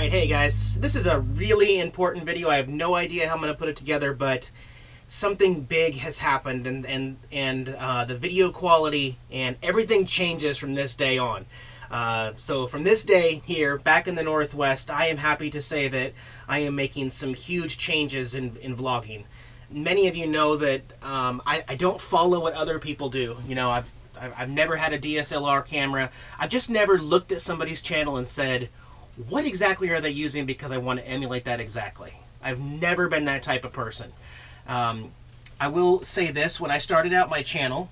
Alright, hey guys, this is a really important video. I have no idea how I'm going to put it together, but something big has happened, and the video quality and everything changes from this day on. So from this day here, back in the Northwest, I am happy to say that I am making some huge changes in vlogging. Many of you know that I don't follow what other people do. You know, I've never had a DSLR camera. I've just never looked at somebody's channel and said, what exactly are they using, because I want to emulate that exactly. I've never been that type of person. I will say this, when I started out my channel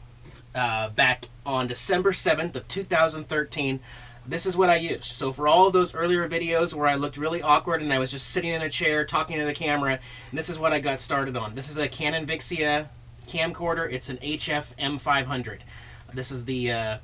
back on December 7th of 2013, this is what I used. So for all of those earlier videos where I looked really awkward and I was just sitting in a chair talking to the camera, this is what I got started on. This is a Canon ViXi camcorder. It's an HF M500. This is the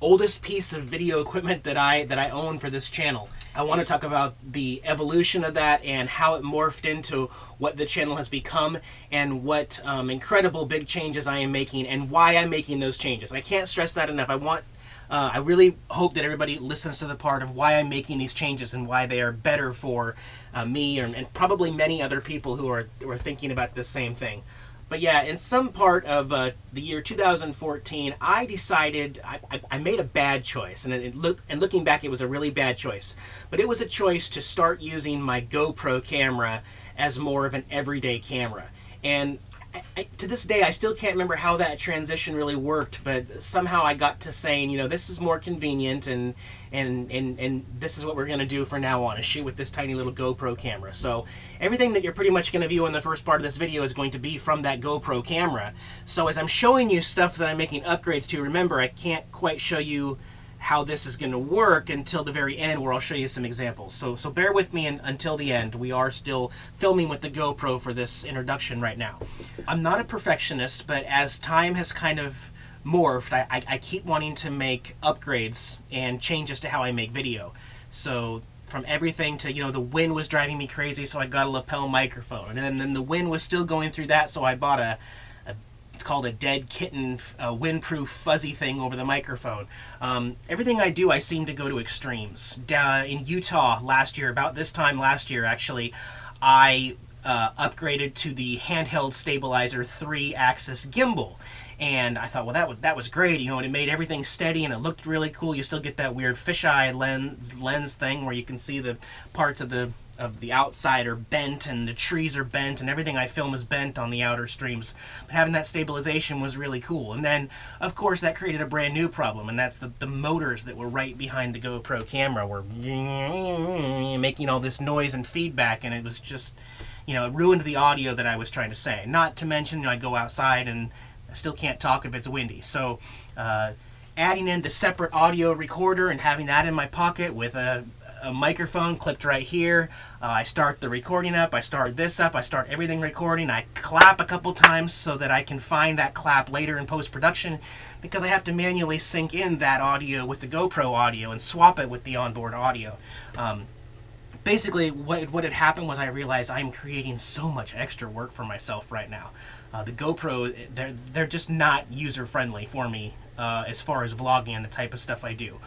oldest piece of video equipment that I own for this channel. I want to talk about the evolution of that and how it morphed into what the channel has become, and what incredible big changes I am making and why I'm making those changes. I can't stress that enough. I really hope that everybody listens to the part of why I'm making these changes and why they are better for me and probably many other people who are thinking about the same thing. But yeah, in some part of the year 2014, I decided I made a bad choice, and looking back, it was a really bad choice. But it was a choice to start using my GoPro camera as more of an everyday camera. And to this day, I still can't remember how that transition really worked, but somehow I got to saying, you know, this is more convenient, and this is what we're going to do from now on, is shoot with this tiny little GoPro camera. So everything that you're pretty much going to view in the first part of this video is going to be from that GoPro camera. So as I'm showing you stuff that I'm making upgrades to, remember, I can't quite show you how this is going to work until the very end, where I'll show you some examples. So bear with me until the end. We are still filming with the GoPro for this introduction right now. I'm not a perfectionist, but as time has kind of morphed, I keep wanting to make upgrades and changes to how I make video. So from everything to, you know, the wind was driving me crazy, so I got a lapel microphone. And then the wind was still going through that, so I bought it's called a dead kitten windproof fuzzy thing over the microphone. Everything I do, I seem to go to extremes. Down in Utah last year, about this time last year actually, I upgraded to the handheld stabilizer 3-axis gimbal. And I thought, well, that was great, you know, and it made everything steady and it looked really cool. You still get that weird fisheye lens thing where you can see the parts of the outside are bent and the trees are bent and everything I film is bent on the outer streams. But having that stabilization was really cool. And then, of course, that created a brand new problem, and that's the motors that were right behind the GoPro camera were making all this noise and feedback, and it was just, you know, it ruined the audio that I was trying to say. Not to mention, you know, I go outside and I still can't talk if it's windy. So adding in the separate audio recorder and having that in my pocket with a microphone clipped right here. I start the recording up, I start this up, I start everything recording, I clap a couple times so that I can find that clap later in post-production, because I have to manually sync in that audio with the GoPro audio and swap it with the onboard audio. Basically, what had happened was I realized I'm creating so much extra work for myself right now. The GoPro, they're just not user-friendly for me as far as vlogging and the type of stuff I do.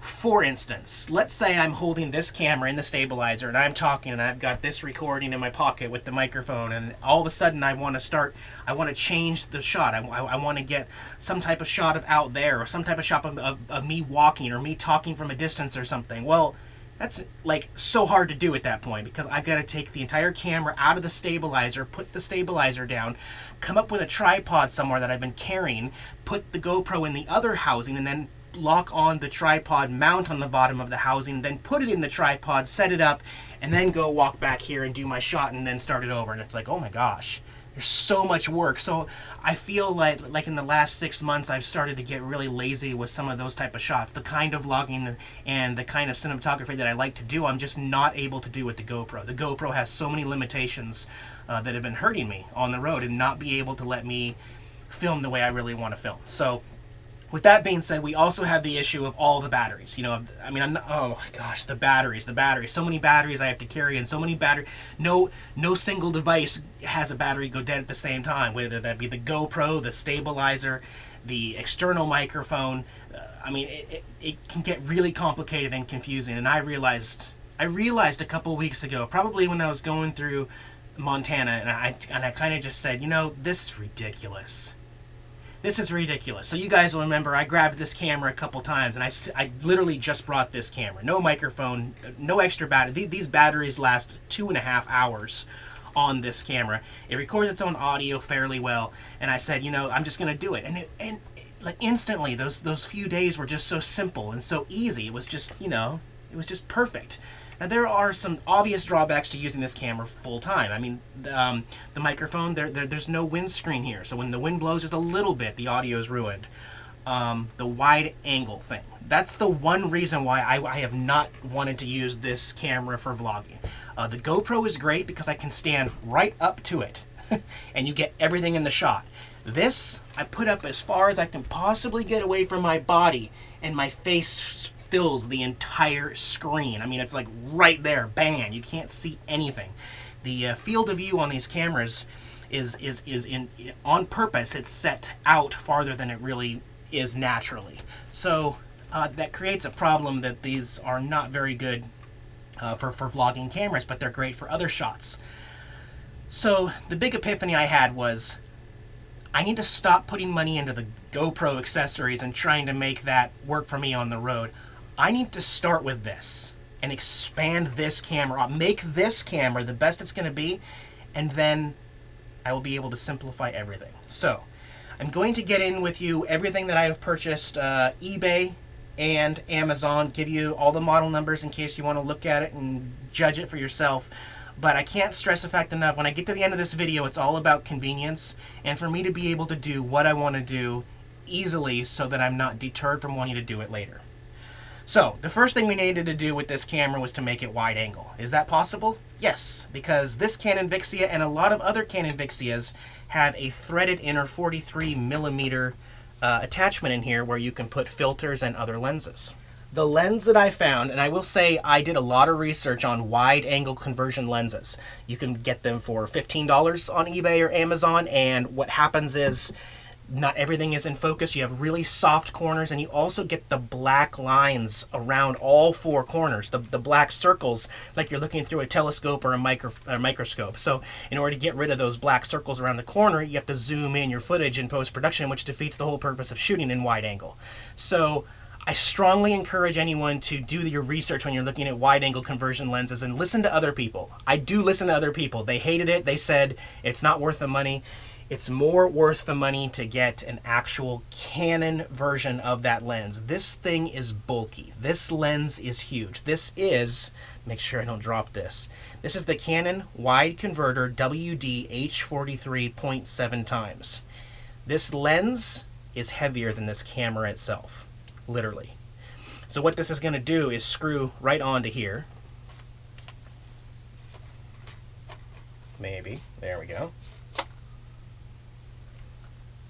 For instance, let's say I'm holding this camera in the stabilizer and I'm talking and I've got this recording in my pocket with the microphone, and all of a sudden I want to change the shot. I want to get some type of shot of out there, or some type of shot of me walking, or me talking from a distance or something. Well, that's like so hard to do at that point, because I've got to take the entire camera out of the stabilizer, put the stabilizer down, come up with a tripod somewhere that I've been carrying, put the GoPro in the other housing, and then lock on the tripod mount on the bottom of the housing, then put it in the tripod, set it up, and then go walk back here and do my shot and then start it over. And it's like, oh my gosh, there's so much work. So I feel like in the last 6 months I've started to get really lazy with some of those type of shots. The kind of vlogging and the kind of cinematography that I like to do, I'm just not able to do with the GoPro. The GoPro has so many limitations that have been hurting me on the road and not be able to let me film the way I really want to film. So with that being said, we also have the issue of all the batteries. You know, I mean, oh my gosh, the batteries. So many batteries I have to carry, and so many batteries. No single device has a battery go dead at the same time, whether that be the GoPro, the stabilizer, the external microphone. I mean, it can get really complicated and confusing, and I realized I realized a couple weeks ago, probably when I was going through Montana, and I kind of just said, you know, this is ridiculous. This is ridiculous. So you guys will remember I grabbed this camera a couple times, and I literally just brought this camera. No microphone, no extra battery. These batteries last 2.5 hours on this camera. It records its own audio fairly well, and I said, you know, I'm just gonna do it. And like instantly, those few days were just so simple and so easy. It was just, you know, it was just perfect. Now there are some obvious drawbacks to using this camera full time. I mean, the microphone, there's no windscreen here, so when the wind blows just a little bit, the audio is ruined. The wide angle thing. That's the one reason why I have not wanted to use this camera for vlogging. The GoPro is great because I can stand right up to it and you get everything in the shot. This, I put up as far as I can possibly get away from my body, and my face fills the entire screen. I mean, it's like right there, bang, you can't see anything. The field of view on these cameras is on purpose. It's set out farther than it really is naturally. So that creates a problem that these are not very good for vlogging cameras, but they're great for other shots. So the big epiphany I had was, I need to stop putting money into the GoPro accessories and trying to make that work for me on the road. I need to start with this and expand this camera up, make this camera the best it's going to be, and then I will be able to simplify everything. So I'm going to get in with you everything that I have purchased, eBay and Amazon, give you all the model numbers in case you want to look at it and judge it for yourself. But I can't stress the fact enough, when I get to the end of this video, it's all about convenience, and for me to be able to do what I want to do easily so that I'm not deterred from wanting to do it later. So, the first thing we needed to do with this camera was to make it wide angle. Is that possible? Yes, because this Canon Vixia and a lot of other Canon Vixias have a threaded inner 43mm attachment in here where you can put filters and other lenses. The lens that I found, and I will say I did a lot of research on wide angle conversion lenses. You can get them for $15 on eBay or Amazon, and what happens is not everything is in focus. You have really soft corners, and you also get the black lines around all four corners, the black circles, like you're looking through a telescope or a microscope. So in order to get rid of those black circles around the corner, you have to zoom in your footage in post-production, which defeats the whole purpose of shooting in wide angle. So I strongly encourage anyone to do your research when you're looking at wide angle conversion lenses and listen to other people. I do listen to other people. They hated it. They said it's not worth the money. It's more worth the money to get an actual Canon version of that lens. This thing is bulky. This lens is huge. This is, make sure I don't drop this. This is the Canon Wide Converter WD H43 0.7 times. This lens is heavier than this camera itself, literally. So what this is going to do is screw right onto here. Maybe. There we go.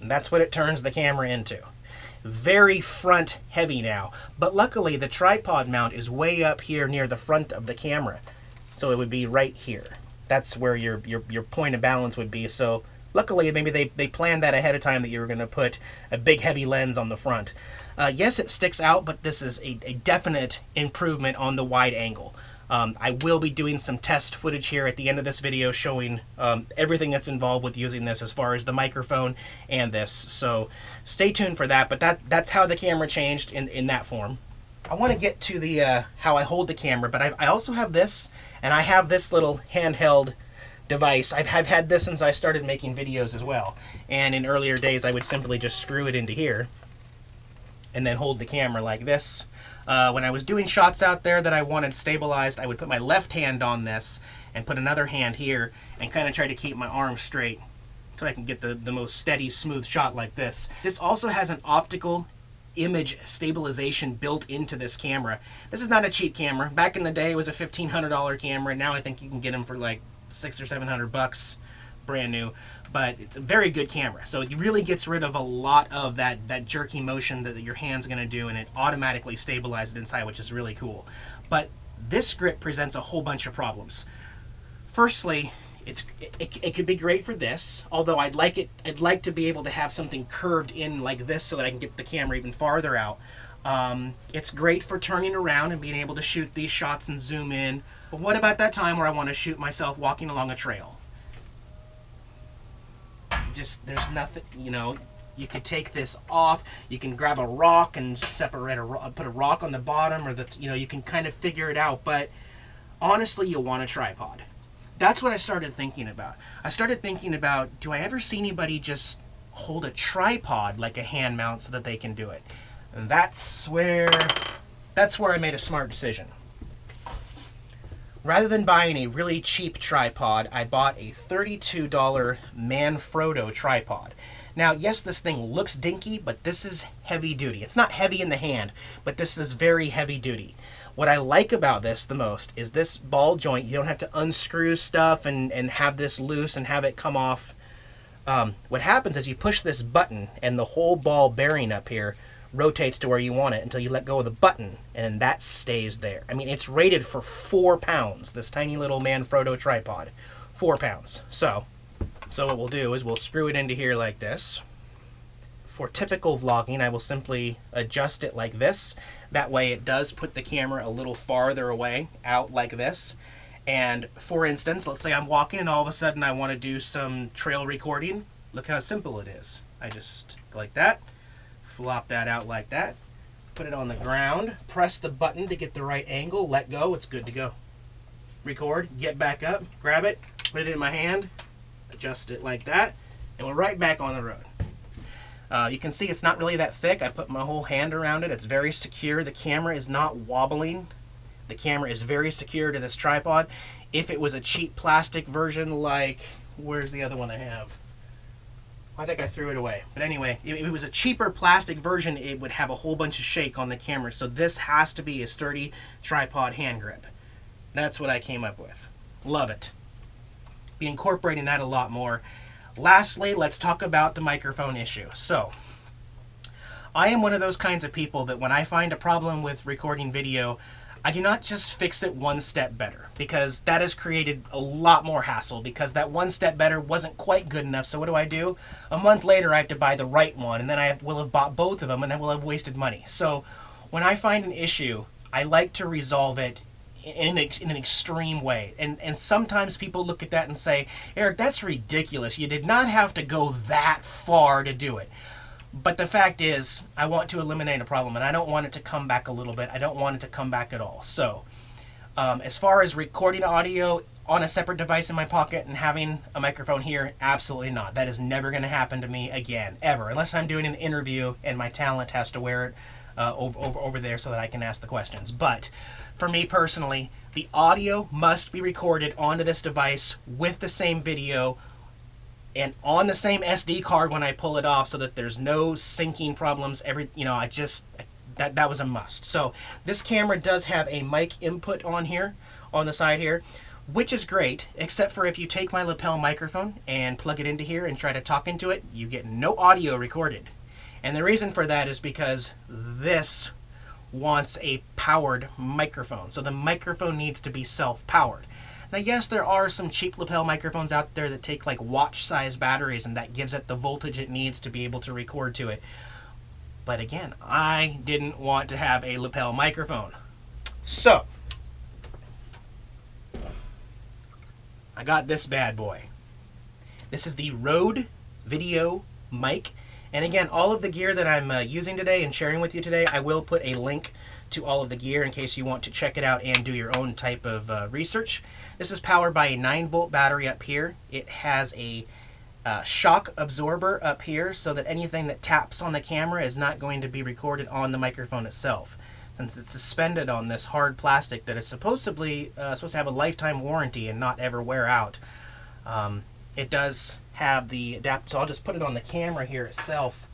And that's what it turns the camera into. Very front heavy now, but luckily the tripod mount is way up here near the front of the camera, so it would be right here. That's where your point of balance would be. So luckily maybe they planned that ahead of time, that you were going to put a big heavy lens on the front. Yes, it sticks out, but this is a definite improvement on the wide angle. I will be doing some test footage here at the end of this video showing everything that's involved with using this as far as the microphone and this. So stay tuned for that, but that's how the camera changed in that form. I want to get to the how I hold the camera, but I also have this, and I have this little handheld device. I've had this since I started making videos as well. And in earlier days, I would simply just screw it into here and then hold the camera like this. When I was doing shots out there that I wanted stabilized, I would put my left hand on this and put another hand here and kind of try to keep my arm straight so I can get the most steady, smooth shot like this. This also has an optical image stabilization built into this camera. This is not a cheap camera. Back in the day, it was a $1,500 camera. Now I think you can get them for like $600 or $700 brand new. But it's a very good camera. So it really gets rid of a lot of that jerky motion that your hand's going to do, and it automatically stabilizes it inside, which is really cool. But this grip presents a whole bunch of problems. Firstly, it could be great for this, although I'd like to be able to have something curved in like this so that I can get the camera even farther out. It's great for turning around and being able to shoot these shots and zoom in. But what about that time where I want to shoot myself walking along a trail? Just, there's nothing, you know, you could take this off, you can grab a rock and separate put a rock on the bottom, or you know, you can kind of figure it out. But honestly, you want a tripod. That's what I started thinking about. I started thinking about, do I ever see anybody just hold a tripod like a hand mount so that they can do it? And that's where I made a smart decision. Rather than buying a really cheap tripod, I bought a $32 Manfrotto tripod. Now, yes, this thing looks dinky, but this is heavy duty. It's not heavy in the hand, but this is very heavy duty. What I like about this the most is this ball joint. You don't have to unscrew stuff and have this loose and have it come off. What happens is you push this button and the whole ball bearing up here rotates to where you want it until you let go of the button, and that stays there. I mean, it's rated for 4 pounds, this tiny little Manfrotto tripod. 4 pounds. So what we'll do is we'll screw it into here like this. For typical vlogging, I will simply adjust it like this. That way it does put the camera a little farther away, out like this. And for instance, let's say I'm walking and all of a sudden I want to do some trail recording. Look how simple it is. I just go like that, flop that out like that, put it on the ground, press the button to get the right angle, let go, it's good to go. Record, get back up, grab it, put it in my hand, adjust it like that, and we're right back on the road. You can see it's not really that thick. I put my whole hand around it. It's very secure. The camera is not wobbling. The camera is very secure to this tripod. If it was a cheap plastic version like, where's the other one I have? I think I threw it away. But anyway, if it was a cheaper plastic version, it would have a whole bunch of shake on the camera. So this has to be a sturdy tripod hand grip. That's what I came up with. Love it. Be incorporating that a lot more. Lastly, let's talk about the microphone issue. So, I am one of those kinds of people that when I find a problem with recording video, I do not just fix it one step better, because that has created a lot more hassle, because that one step better wasn't quite good enough. So what do? A month later I have to buy the right one, and then I will have bought both of them, and I will have wasted money. So when I find an issue, I like to resolve it in an extreme way. And sometimes people look at that and say, Eric, that's ridiculous. You did not have to go that far to do it. But the fact is, I want to eliminate a problem, and I don't want it to come back a little bit. I don't want it to come back at all. So, as far as recording audio on a separate device in my pocket and having a microphone here, absolutely not. That is never going to happen to me again, ever, unless I'm doing an interview and my talent has to wear it over there so that I can ask the questions. But for me personally, the audio must be recorded onto this device with the same video and on the same SD card when I pull it off, so that there's no syncing problems. That was a must. So this camera does have a mic input on here, on the side here, which is great, except for if you take my lapel microphone and plug it into here and try to talk into it, you get no audio recorded. And the reason for that is because this wants a powered microphone. So the microphone needs to be self-powered. Now, yes, there are some cheap lapel microphones out there that take like watch-size batteries, and that gives it the voltage it needs to be able to record to it. But again, I didn't want to have a lapel microphone. So, I got this bad boy. This is the Rode VideoMic. And again, all of the gear that I'm using today and sharing with you today, I will put a link to all of the gear in case you want to check it out and do your own type of research. This is powered by a 9-volt battery up here. It has a shock absorber up here so that anything that taps on the camera is not going to be recorded on the microphone itself, since it's suspended on this hard plastic that is supposed to have a lifetime warranty and not ever wear out. It does have the adapter, so I'll just put it on the camera here itself.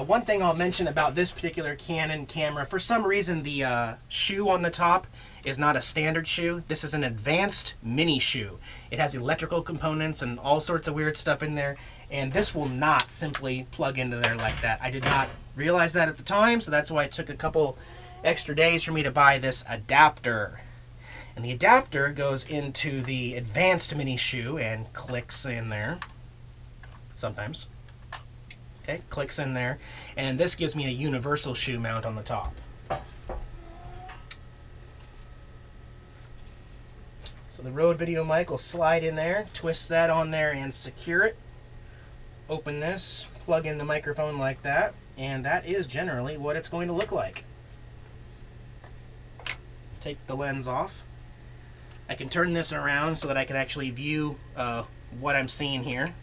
One thing I'll mention about this particular Canon camera, for some reason the shoe on the top is not a standard shoe. This is an advanced mini shoe. It has electrical components and all sorts of weird stuff in there, and this will not simply plug into there like that. I did not realize that at the time, so that's why it took a couple extra days for me to buy this adapter. And the adapter goes into the advanced mini shoe and clicks in there. Sometimes. Okay, clicks in there. And this gives me a universal shoe mount on the top. So the Rode VideoMic will slide in there, twist that on there and secure it. Open this, plug in the microphone like that, and that is generally what it's going to look like. Take the lens off. I can turn this around so that I can actually view what I'm seeing here.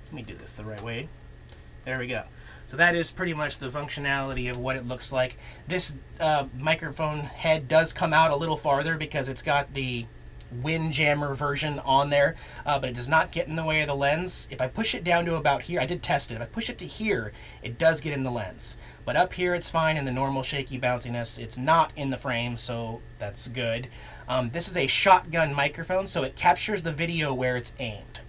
Let me do this the right way. There we go. So that is pretty much the functionality of what it looks like. This microphone head does come out a little farther because it's got the Windjammer version on there, but it does not get in the way of the lens. If I push it down to about here, I did test it. If I push it to here, it does get in the lens. But up here it's fine in the normal shaky bounciness. It's not in the frame, so that's good. This is a shotgun microphone, so it captures the video where it's aimed.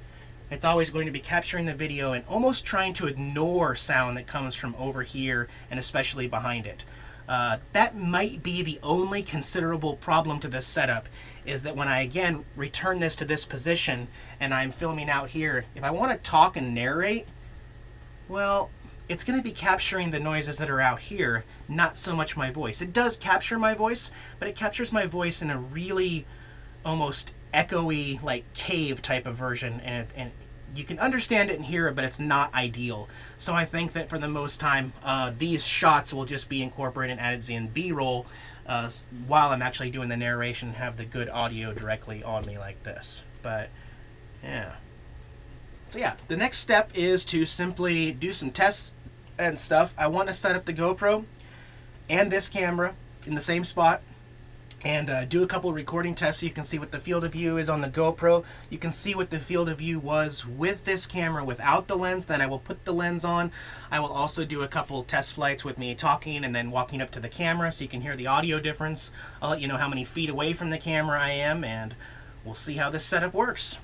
It's always going to be capturing the video and almost trying to ignore sound that comes from over here and especially behind it. That might be the only considerable problem to this setup, is that when I again return this to this position and I'm filming out here, if I want to talk and narrate, well, it's going to be capturing the noises that are out here, not so much my voice. It does capture my voice, but it captures my voice in a really almost echoey, like cave type of version, and you can understand it and hear it, but it's not ideal. So I think that for the most time, these shots will just be incorporated and added in B-roll while I'm actually doing the narration, have the good audio directly on me like this. But yeah. So yeah, the next step is to simply do some tests and stuff. I want to set up the GoPro and this camera in the same spot and do a couple recording tests so you can see what the field of view is on the GoPro. You can see what the field of view was with this camera without the lens. Then I will put the lens on. I will also do a couple test flights with me talking and then walking up to the camera so you can hear the audio difference. I'll let you know how many feet away from the camera I am, and we'll see how this setup works.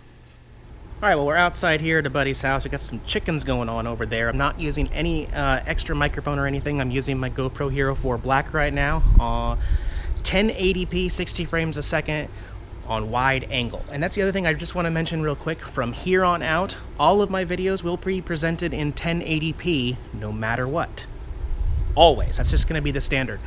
Alright, well, we're outside here at a buddy's house. We got some chickens going on over there. I'm not using any extra microphone or anything. I'm using my GoPro Hero 4 Black right now. 1080p, 60 frames a second on wide angle. And that's the other thing I just want to mention real quick. From here on out, all of my videos will be presented in 1080p no matter what. Always. That's just going to be the standard.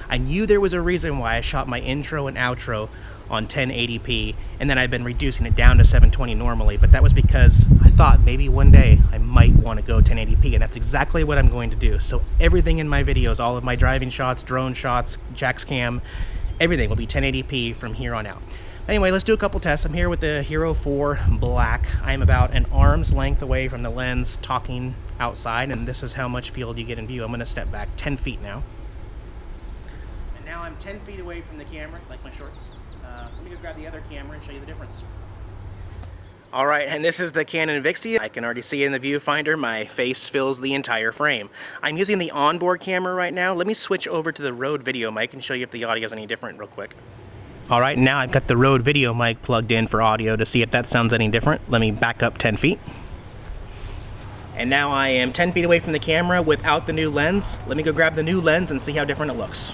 I knew there was a reason why I shot my intro and outro on 1080p, and then I've been reducing it down to 720 normally, but that was because I thought maybe one day I might want to go 1080p, and that's exactly what I'm going to do. So everything in my videos, all of my driving shots, drone shots, Jack's cam, everything will be 1080p from here on out. Anyway, let's do a couple tests. I'm here with the Hero 4 Black. I'm about an arm's length away from the lens talking outside, and this is how much field you get in view. I'm going to step back 10 feet now. And now I'm 10 feet away from the camera, like my shorts. Let me go grab the other camera and show you the difference. Alright, and this is the Canon ViXi. I can already see in the viewfinder my face fills the entire frame. I'm using the onboard camera right now. Let me switch over to the Rode VideoMic and show you if the audio is any different real quick. Alright, now I've got the Rode VideoMic plugged in for audio to see if that sounds any different. Let me back up 10 feet. And now I am 10 feet away from the camera without the new lens. Let me go grab the new lens and see how different it looks.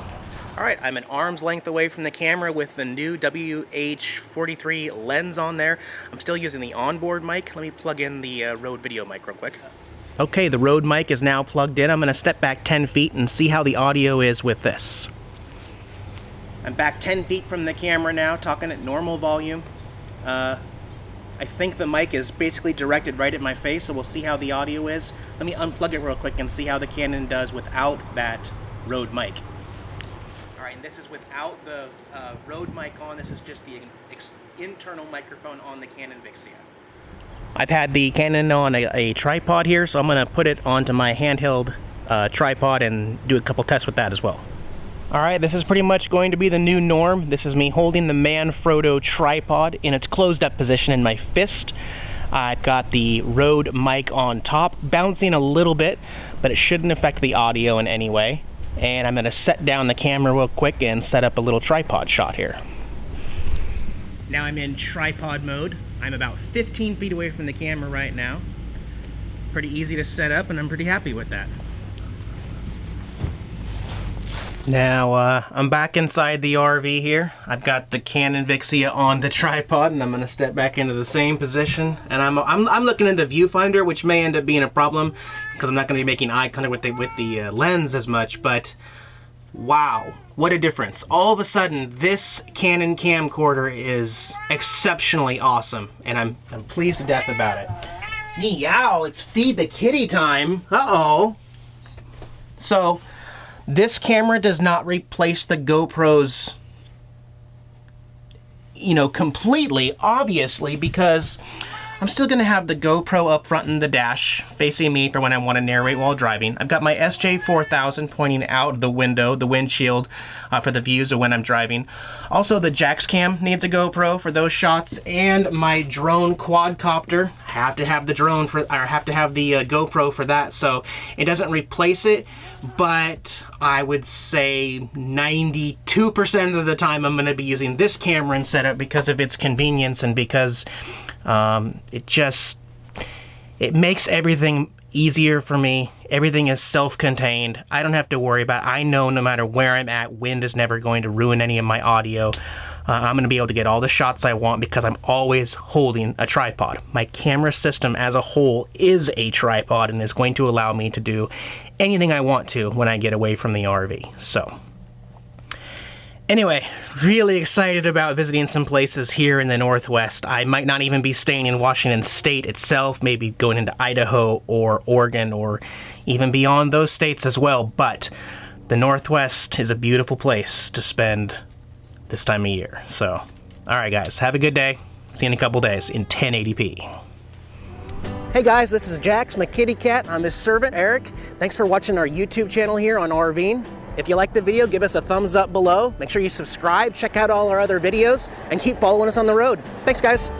Alright, I'm an arm's length away from the camera with the new WH-43 lens on there. I'm still using the onboard mic. Let me plug in the Rode VideoMic real quick. Okay, the Rode mic is now plugged in. I'm going to step back 10 feet and see how the audio is with this. I'm back 10 feet from the camera now, talking at normal volume. I think the mic is basically directed right at my face, so we'll see how the audio is. Let me unplug it real quick and see how the Canon does without that Rode mic. Alright, and this is without the Rode mic on. This is just the internal microphone on the Canon ViXi. I've had the Canon on a tripod here, so I'm going to put it onto my handheld tripod and do a couple tests with that as well. Alright, this is pretty much going to be the new norm. This is me holding the Manfrotto tripod in its closed up position in my fist. I've got the Rode mic on top, bouncing a little bit, but it shouldn't affect the audio in any way. And I'm going to set down the camera real quick and set up a little tripod shot here. Now I'm in tripod mode. I'm about 15 feet away from the camera right now. Pretty easy to set up, and I'm pretty happy with that. Now I'm back inside the RV here. I've got the Canon ViXi on the tripod, and I'm going to step back into the same position. And I'm looking in the viewfinder, which may end up being a problem because I'm not going to be making eye contact with the lens as much. But Wow, what a difference. All of a sudden, this Canon camcorder is exceptionally awesome, and I'm pleased to death about it. Meow, it's feed the kitty time. Uh-oh. So, this camera does not replace the GoPros, you know, completely, obviously, because I'm still going to have the GoPro up front in the dash, facing me for when I want to narrate while driving. I've got my SJ4000 pointing out the window, the windshield, for the views of when I'm driving. Also, the Jax Cam needs a GoPro for those shots, and my drone quadcopter. I have to have the drone for, or have to have the GoPro for that, so it doesn't replace it, but I would say 92% of the time I'm going to be using this camera instead of, because of its convenience and because it makes everything easier for me. Everything is self-contained. I don't have to worry about it. I know no matter where I'm at, wind is never going to ruin any of my audio. I'm going to be able to get all the shots I want because I'm always holding a tripod. My camera system as a whole is a tripod and is going to allow me to do anything I want to when I get away from the RV. So, anyway, really excited about visiting some places here in the Northwest. I might not even be staying in Washington State itself, maybe going into Idaho or Oregon or even beyond those states as well, but the Northwest is a beautiful place to spend this time of year. So, alright guys, have a good day. See you in a couple days in 1080p. Hey guys, this is Jax, my kitty cat. I'm his servant, Eric. Thanks for watching our YouTube channel here on RVing. If you liked the video, give us a thumbs up below. Make sure you subscribe, check out all our other videos, and keep following us on the road. Thanks, guys.